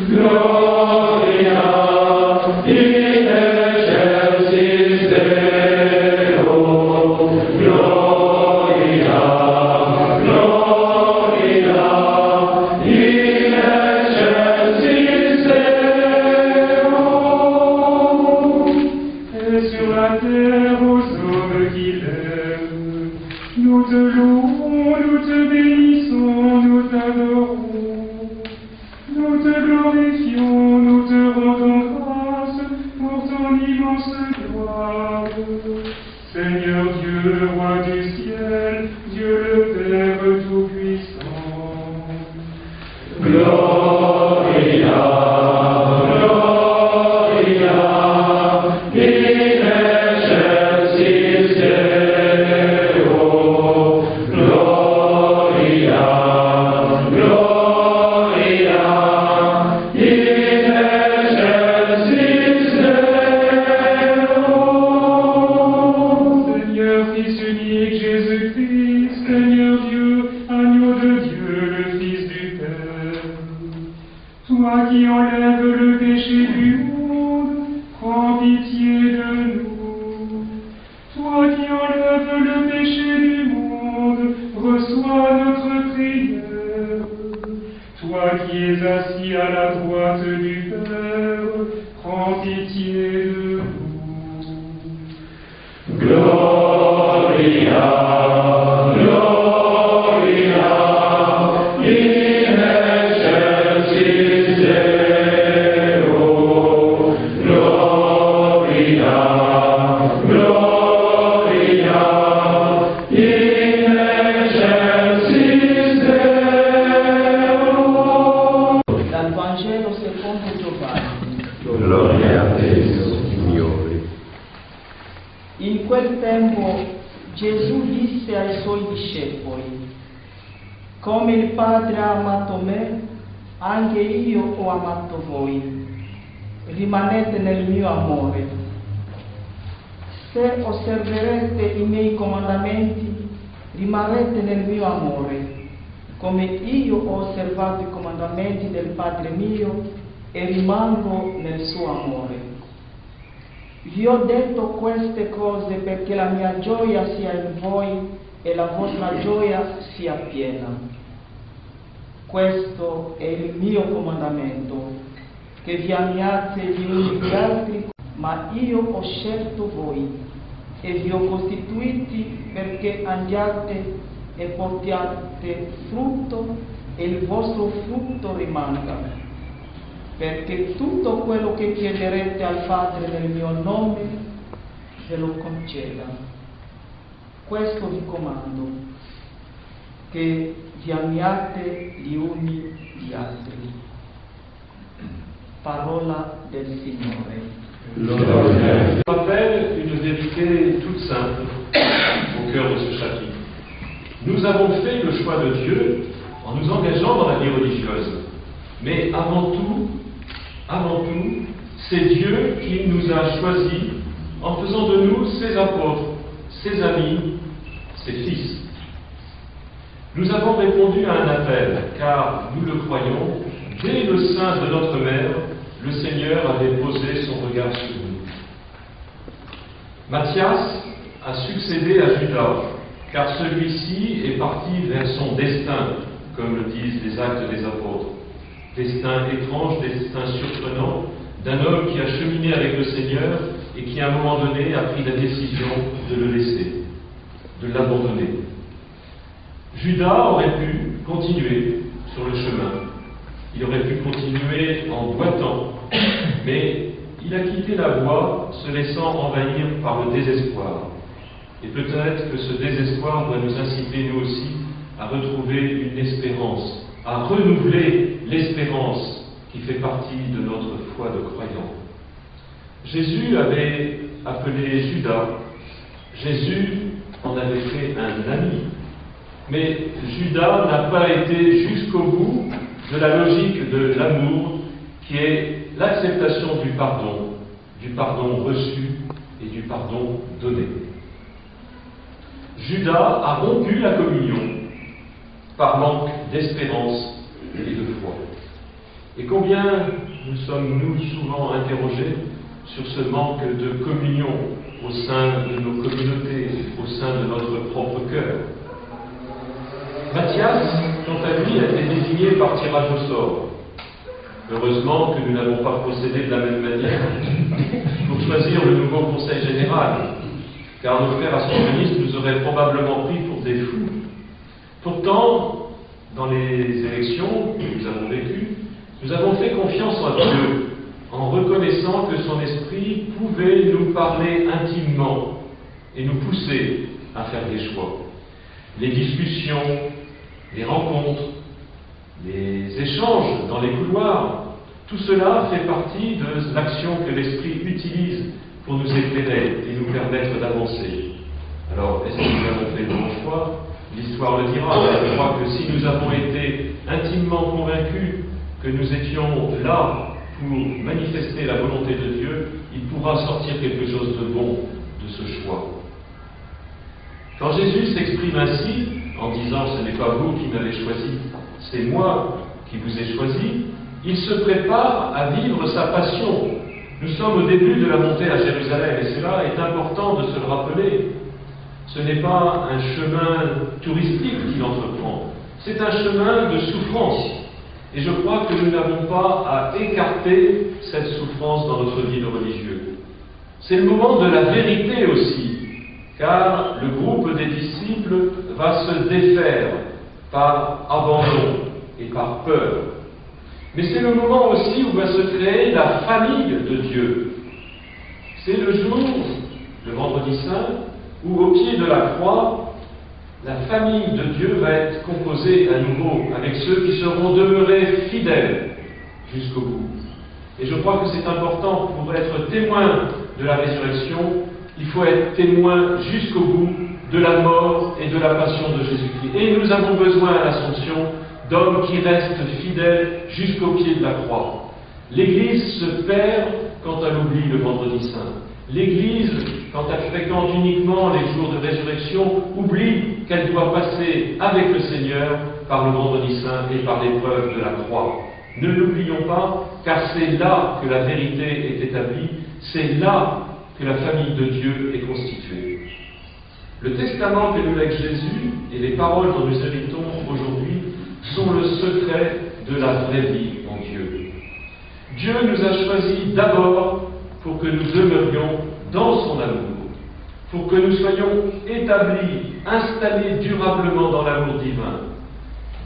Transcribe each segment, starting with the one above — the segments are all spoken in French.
Gloria in excelsis Deo, Gloria, Gloria in excelsis Deo. Et sur la terre aux hommes qui l'aiment, nous te louons, nous te bénissons, nous t'adorons. Nous te glorifions, nous te rendons grâce pour ton immense gloire. Seigneur Dieu, roi du ciel, Dieu le Père Tout-Puissant. Gloria, Gloria in excelsis Deo, Gloria, Gloria in excelsis Deo. Seigneur Fils unique Jésus-Christ, Seigneur Dieu, agneau de Dieu, le Fils du Père. Toi qui enlèves le péché du monde, prends pitié de nous. Toi qui enlèves le péché du monde, reçois notre prière. Toi qui es assis à la droite du Père, prends pitié de nous. Gloria, Gloria in excelsis Deo, Gloria, Gloria in excelsis Deo. Dal Vangelo secondo Giovanni. Gloria a te, Signore. In quel tempo Gesù disse ai suoi discepoli: come il Padre ha amato me, anche io ho amato voi. Rimanete nel mio amore. Se osserverete i miei comandamenti, rimarrete nel mio amore, come io ho osservato i comandamenti del Padre mio e rimango nel suo amore. Vi ho detto queste cose perché la mia gioia sia in voi e la vostra gioia sia piena. Questo è il mio comandamento, che vi amiate gli uni gli altri, ma io ho scelto voi e vi ho costituiti perché andiate e portiate frutto e il vostro frutto rimanga. Perché tutto quello che chiederete al Padre nel mio nome ve lo conceda. Questo vi comando, che vi amiate gli uni gli altri. Parola del Signore. Je rappelle une vérité toute simple au cœur de ce chapitre. Nous avons fait le choix de Dieu en nous engageant dans la vie religieuse. Mais avant tout, c'est Dieu qui nous a choisis en faisant de nous ses apôtres, ses amis, ses fils. Nous avons répondu à un appel, car nous le croyons, dès le sein de notre mère, le Seigneur avait posé son regard sur nous. Matthias a succédé à Judas, car celui-ci est parti vers son destin, comme le disent les Actes des Apôtres. Destin étrange, destin surprenant, d'un homme qui a cheminé avec le Seigneur et qui à un moment donné a pris la décision de le laisser, de l'abandonner. Judas aurait pu continuer sur le chemin, il aurait pu continuer en boitant, mais il a quitté la voie, se laissant envahir par le désespoir. Et peut-être que ce désespoir doit nous inciter nous aussi à retrouver une espérance, à renouveler l'espérance qui fait partie de notre foi de croyant. Jésus avait appelé Judas, Jésus en avait fait un ami, mais Judas n'a pas été jusqu'au bout de la logique de l'amour qui est l'acceptation du pardon reçu et du pardon donné. Judas a rompu la communion par manque d'espérance et de foi. Et combien nous sommes-nous souvent interrogés sur ce manque de communion au sein de nos communautés, au sein de notre propre cœur. Matthias, quant à lui, a été désigné par tirage au sort. Heureusement que nous n'avons pas procédé de la même manière pour choisir le nouveau conseil général, car nos frères ascensionnistes nous auraient probablement pris pour des fous. Pourtant, dans les élections que nous avons vécues, nous avons fait confiance en Dieu, en reconnaissant que son esprit pouvait nous parler intimement et nous pousser à faire des choix. Les discussions, les rencontres, les échanges dans les couloirs, tout cela fait partie de l'action que l'esprit utilise pour nous éclairer et nous permettre d'avancer. Alors, est-ce que nous avons fait le bon choix? L'histoire le dira. Je crois que si nous avons été intimement convaincus que nous étions là pour manifester la volonté de Dieu, il pourra sortir quelque chose de bon de ce choix. Quand Jésus s'exprime ainsi, en disant « ce n'est pas vous qui m'avez choisi, c'est moi qui vous ai choisi », il se prépare à vivre sa passion. Nous sommes au début de la montée à Jérusalem, et cela est important de se le rappeler. Ce n'est pas un chemin touristique qu'il entreprend, c'est un chemin de souffrance. Et je crois que nous n'avons pas à écarter cette souffrance dans notre vie de religieux. C'est le moment de la vérité aussi, car le groupe des disciples va se défaire par abandon et par peur. Mais c'est le moment aussi où va se créer la famille de Dieu. C'est le jour, le vendredi saint, où au pied de la croix, la famille de Dieu va être composée à nouveau avec ceux qui seront demeurés fidèles jusqu'au bout. Et je crois que c'est important pour être témoin de la résurrection, il faut être témoin jusqu'au bout de la mort et de la passion de Jésus-Christ. Et nous avons besoin à l'Assomption d'hommes qui restent fidèles jusqu'au pied de la croix. L'Église se perd quand elle oublie le vendredi saint. L'Église, quand elle fréquente uniquement les jours de résurrection, oublie qu'elle doit passer avec le Seigneur par le vendredi saint et par l'épreuve de la croix. Ne l'oublions pas, car c'est là que la vérité est établie, c'est là que la famille de Dieu est constituée. Le testament que nous lègue Jésus et les paroles dont nous héritons aujourd'hui sont le secret de la vraie vie en Dieu. Dieu nous a choisis d'abord pour que nous demeurions dans son amour, pour que nous soyons établis, installés durablement dans l'amour divin.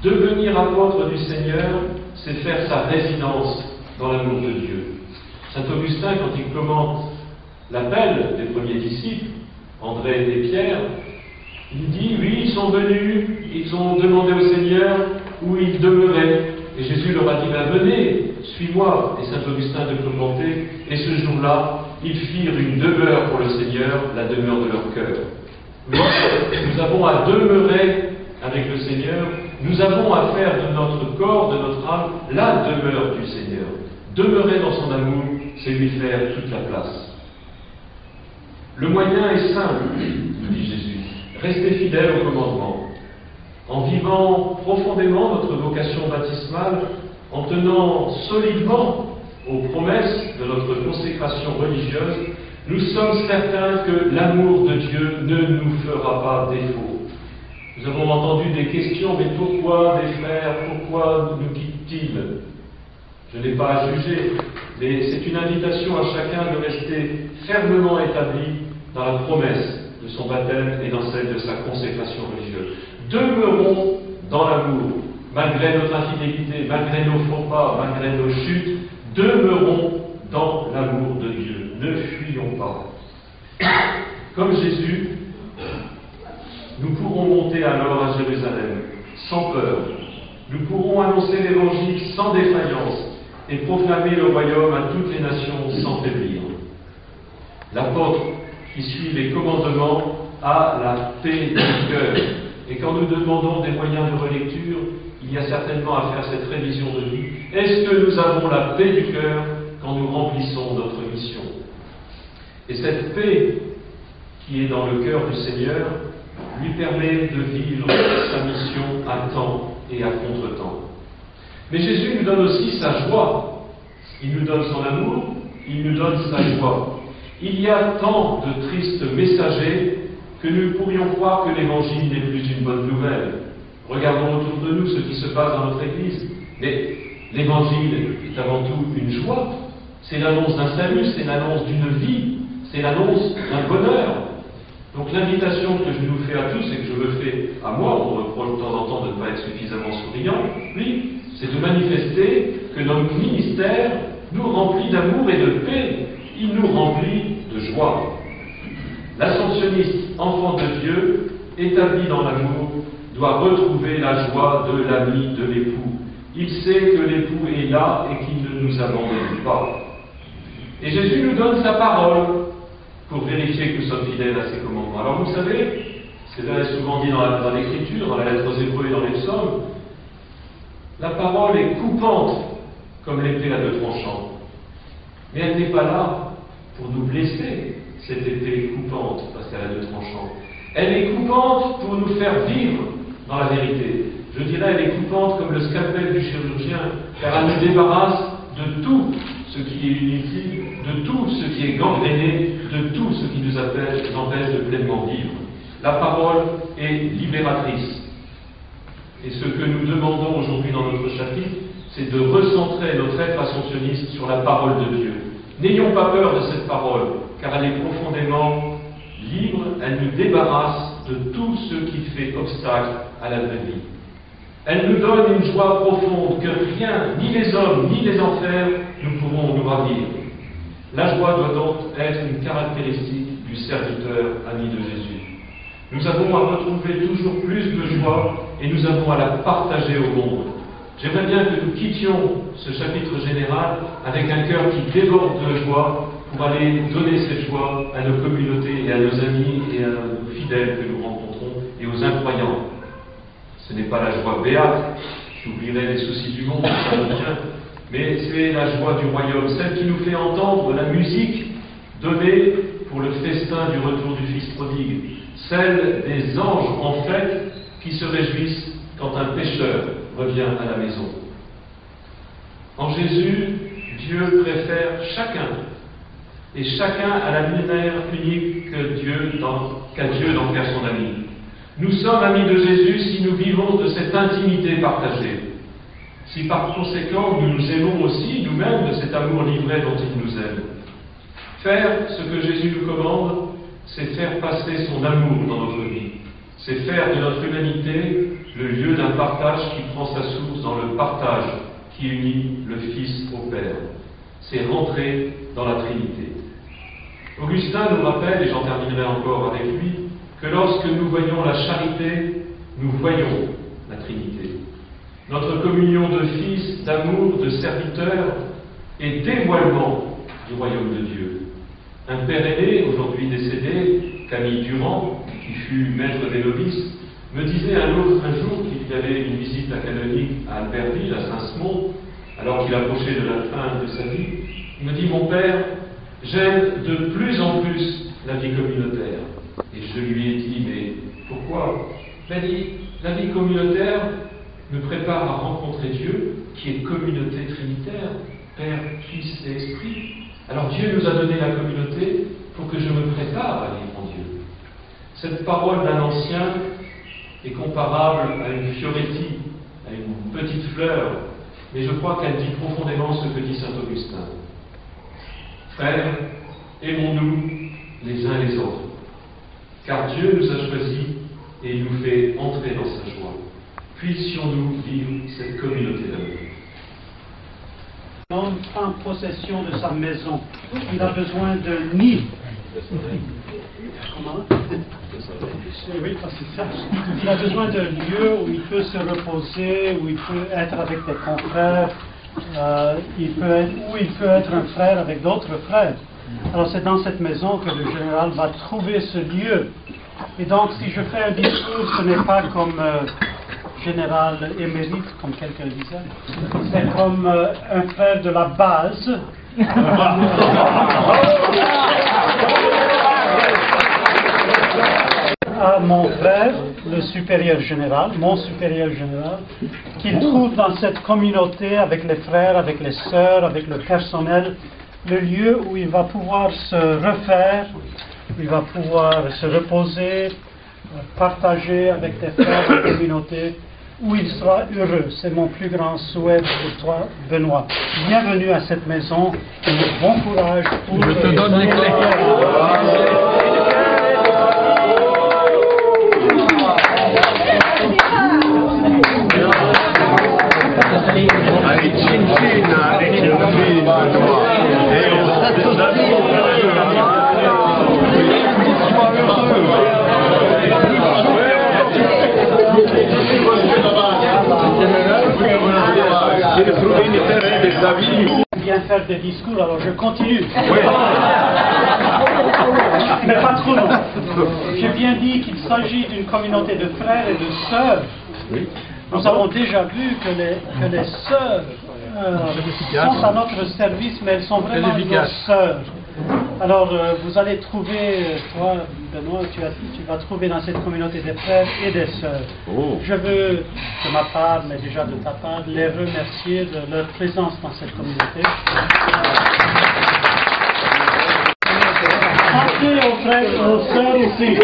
Devenir apôtre du Seigneur, c'est faire sa résidence dans l'amour de Dieu. Saint Augustin, quand il commente l'appel des premiers disciples, André et Pierre, il dit, oui, ils sont venus, ils ont demandé au Seigneur où ils demeuraient. Et Jésus leur a dit, ben, venez, suis-moi. Et Saint Augustin de commenter, et ce jour-là, ils firent une demeure pour le Seigneur, la demeure de leur cœur. Oui, nous avons à demeurer avec le Seigneur, nous avons à faire de notre corps, de notre âme, la demeure du Seigneur. Demeurer dans son amour, c'est lui faire toute la place. Le moyen est simple, nous dit Jésus. Restez fidèles au commandement. En vivant profondément notre vocation baptismale, en tenant solidement aux promesses de notre consécration religieuse, nous sommes certains que l'amour de Dieu ne nous fera pas défaut. Nous avons entendu des questions, mais pourquoi des frères, pourquoi nous quittent-ils? Je n'ai pas à juger, mais c'est une invitation à chacun de rester fermement établi dans la promesse de son baptême et dans celle de sa consécration religieuse. Demeurons dans l'amour, malgré notre infidélité, malgré nos faux pas, malgré nos chutes, demeurons dans l'amour de Dieu. Ne fuyons pas. Comme Jésus, nous pourrons monter alors à Jérusalem sans peur. Nous pourrons annoncer l'Évangile sans défaillance et proclamer le royaume à toutes les nations sans faiblir. L'apôtre qui suit les commandements a la paix du cœur. Et quand nous demandons des moyens de relecture, il y a certainement à faire cette révision de vie. Est-ce que nous avons la paix du cœur quand nous remplissons notre mission? Et cette paix qui est dans le cœur du Seigneur lui permet de vivre sa mission à temps et à contre-temps. Mais Jésus nous donne aussi sa joie. Il nous donne son amour, il nous donne sa joie. Il y a tant de tristes messagers que nous pourrions croire que l'Évangile n'est plus une bonne nouvelle. Regardons autour de nous ce qui se passe dans notre Église. Mais l'Évangile est avant tout une joie. C'est l'annonce d'un salut, c'est l'annonce d'une vie, c'est l'annonce d'un bonheur. Donc l'invitation que je nous fais à tous et que je me fais à moi, on me reproche de temps en temps de ne pas être suffisamment souriant, oui, c'est de manifester que notre ministère nous remplit d'amour et de paix. Il nous remplit de joie. L'ascensionniste, enfant de Dieu, établi dans l'amour, doit retrouver la joie de l'ami de l'époux. Il sait que l'époux est là et qu'il ne nous abandonne pas. Et Jésus nous donne sa parole pour vérifier que nous sommes fidèles à ses commandements. Alors vous savez, c'est souvent dit dans l'Écriture, dans la lettre aux Hébreux et dans les psaumes, la parole est coupante comme l'épée à deux tranchants. Mais elle n'est pas là pour nous blesser, cette épée coupante, parce qu'elle a deux tranchants. Elle est coupante pour nous faire vivre dans la vérité. Je dirais, elle est coupante comme le scalpel du chirurgien, car elle nous débarrasse de tout ce qui est inutile, de tout ce qui est gangréné, de tout ce qui nous empêche de pleinement vivre. La parole est libératrice. Et ce que nous demandons aujourd'hui dans notre chapitre, c'est de recentrer notre être ascensionniste sur la parole de Dieu. N'ayons pas peur de cette parole, car elle est profondément libre, elle nous débarrasse de tout ce qui fait obstacle à la vraie vie. Elle nous donne une joie profonde que rien, ni les hommes, ni les enfers, ne pourront nous ravir. La joie doit donc être une caractéristique du serviteur ami de Jésus. Nous avons à retrouver toujours plus de joie et nous avons à la partager au monde. J'aimerais bien que nous quittions ce chapitre général avec un cœur qui déborde de joie pour aller donner cette joie à nos communautés et à nos amis et à nos fidèles que nous rencontrons et aux incroyants. Ce n'est pas la joie béate, j'oublierai les soucis du monde, ça me vient, mais c'est la joie du royaume, celle qui nous fait entendre la musique donnée pour le festin du retour du Fils prodigue, celle des anges en fête qui se réjouissent quand un pécheur revient à la maison. En Jésus, Dieu préfère chacun, et chacun a la manière unique qu'a Dieu d'en faire son ami. Nous sommes amis de Jésus si nous vivons de cette intimité partagée. Si par conséquent nous nous aimons aussi nous-mêmes de cet amour livré dont il nous aime. Faire ce que Jésus nous commande, c'est faire passer son amour dans notre vie. C'est faire de notre humanité le lieu d'un partage qui prend sa source dans le partage qui unit le Fils au Père. C'est rentrer dans la Trinité. Augustin nous rappelle, et j'en terminerai encore avec lui, que lorsque nous voyons la charité, nous voyons la Trinité. Notre communion de fils, d'amour, de serviteurs est dévoilement du royaume de Dieu. Un père aîné, aujourd'hui décédé, Camille Durand, qui fut maître des novices, me disait un jour qu'il y avait une visite à canonique à Albertville, à Saint-Simon, alors qu'il approchait de la fin de sa vie. Il me dit, mon père, j'aime de plus en plus la vie communautaire. Et je lui ai dit, mais pourquoi? Il m'a dit, la vie communautaire me prépare à rencontrer Dieu, qui est communauté trinitaire, Père, Fils et Esprit. Alors Dieu nous a donné la communauté pour que je me prépare à vivre en Dieu. Cette parole d'un ancien est comparable à une fioretti, à une petite fleur, mais je crois qu'elle dit profondément ce que dit saint Augustin. Frères, aimons-nous les uns les autres, car Dieu nous a choisis et il nous fait entrer dans sa joie. Puissions-nous vivre cette communauté d'amour. L'homme prend possession de sa maison. Il a besoin d'un nid. Comment? Oui, c'est ça. Il a besoin d'un lieu où il peut se reposer, où il peut être avec des confrères, où il peut être un frère avec d'autres frères. Alors c'est dans cette maison que le général va trouver ce lieu. Et donc si je fais un discours, ce n'est pas comme général émérite, comme quelqu'un disait. C'est comme un frère de la base. à mon frère, le supérieur général, mon supérieur général, qu'il trouve dans cette communauté avec les frères, avec les sœurs, avec le personnel, le lieu où il va pouvoir se refaire, où il va pouvoir se reposer, partager avec les frères de la communauté, où il sera heureux. C'est mon plus grand souhait pour toi, Benoît. Bienvenue à cette maison et bon courage pour... Je te donne les clés. Bien faire des discours, alors je continue. Mais pas trop long. J'ai bien dit qu'il s'agit d'une communauté de frères et de sœurs. Nous avons déjà vu que les sœurs sont à notre service, mais elles sont vraiment nos sœurs. Alors, vous allez trouver, toi, Benoît, tu vas trouver dans cette communauté des frères et des sœurs. Je veux, de ma part, mais déjà de ta part, les remercier de leur présence dans cette communauté. Pensez aux frères et aux sœurs aussi.